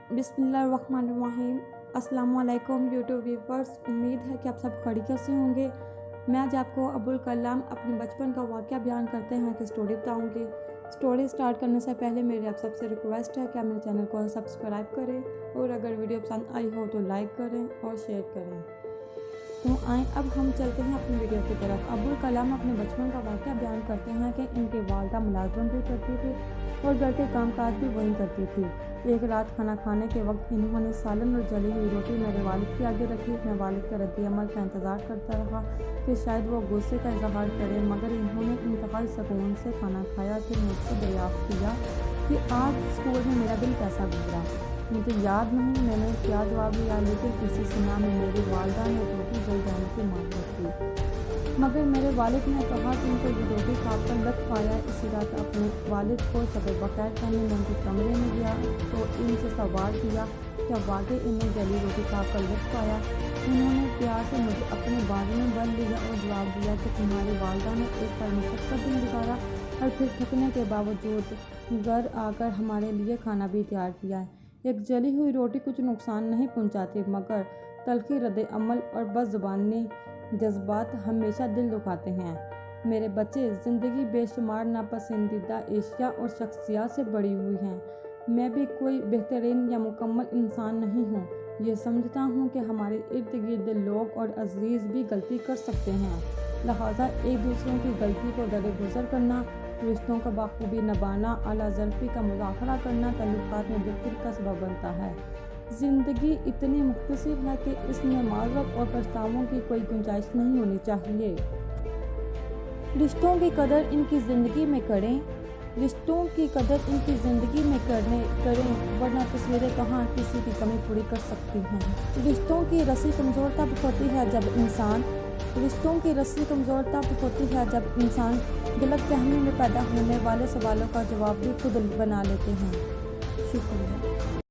बिस्मिल्लाहिर्रहमानिर्रहीम। अस्सलाम वालेकुम यूट्यूब व्यूवर्स, उम्मीद है कि आप सब खैरियत से होंगे। मैं आज आपको अबुल कलाम अपने बचपन का वाक़या बयान करते हैं कि स्टोरी बताऊंगी। स्टोरी स्टार्ट करने से पहले मेरी आप सबसे रिक्वेस्ट है कि आप मेरे चैनल को सब्सक्राइब करें और अगर वीडियो पसंद आई हो तो लाइक करें और शेयर करें। तो आएँ अब हम चलते हैं अपनी वीडियो की तरफ। अबुल कलाम अपने बचपन का वाक़या बयान करते हैं कि इनकी वालदा मुलाजमत भी करती थी और घर के कामकाज भी वहीं करती थी। एक रात खाना खाने के वक्त इन्होंने सालन और जली हुई रोटी मेरे वालिद के आगे रखी। मैं वालिद का रद्द अमल का इंतज़ार करता रहा कि शायद वो गुस्से का इजहार करे, मगर इन्होंने इंतहाई सुकून से खाना खाया। फिर मुझसे दरियाफ्त किया कि आज स्कूल में मेरा दिन कैसा गुजरा। मुझे याद नहीं मैंने क्या जवाब दिया, लेकिन किसी सुना में मेरी वालदा ने रोटी जल जाने की माजरत की, मगर मेरे वालिद ने कहा कि उनको ये रोटी खाकर कर लग पाया। इसी रात अपने वालिद को सब बखैर करने में उनके कमरे में गया तो इनसे सवाल किया क्या वाकई इन्हें जली रोटी खाकर लग पाया। उन्होंने प्यार से मुझे अपने बारे में बल लिया और जवाब दिया कि तुम्हारी वालदा ने एक पर मुशक्कत दिन गुजारा और फिर थकने के बावजूद घर आकर हमारे लिए खाना भी तैयार किया है। एक जली हुई रोटी कुछ नुकसान नहीं पहुंचाती, मगर तल्खी रद्द अमल और बदज़ुबानी जज्बात हमेशा दिल दुखाते हैं। मेरे बच्चे ज़िंदगी बेशुमार नापसंदीदा एशिया और शख्सियत से बड़ी हुई हैं। मैं भी कोई बेहतरीन या मुकम्मल इंसान नहीं हूँ। ये समझता हूँ कि हमारे इर्द गिर्द लोग और अजीज़ भी गलती कर सकते हैं, लिहाजा एक दूसरों की गलती को दरगुजर करना, रिश्तों का बाखूबी निभाना, आला ज़र्फ़ी का मुज़ाहरा करना तल्लुक़ात में बेहतरी का सबब बनता है। ज़िंदगी इतनी मुख्तसर है कि इसमें माज़रत और पछतावों की कोई गुंजाइश नहीं होनी चाहिए। रिश्तों की कदर इनकी ज़िंदगी में करें, करें वरना तस्वीरें कहाँ किसी की कमी पूरी कर सकती हैं। रिश्तों की रस्सी कमज़ोर तब होती है जब इंसान गलतफहमी में पैदा होने वाले सवालों का जवाब भी खुद बना लेते हैं। शुक्रिया।